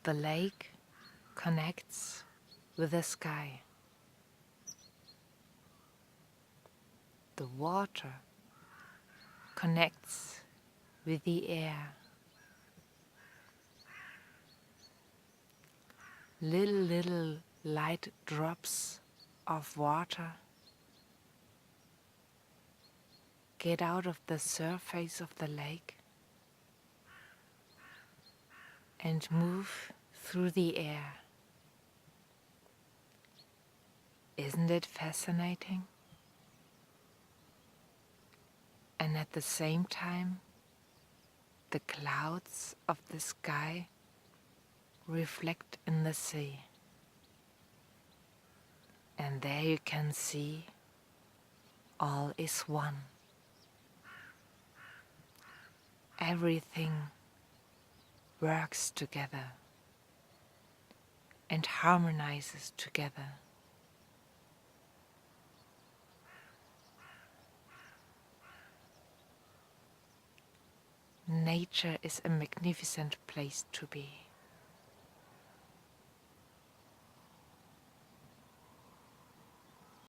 the lake connects with the sky. The water connects with the air. Little light drops of water get out of the surface of the lake and move through the air. Isn't it fascinating? And at the same time, the clouds of the sky reflect in the sea. And there you can see all is one. Everything works together and harmonizes together. Nature is a magnificent place to be.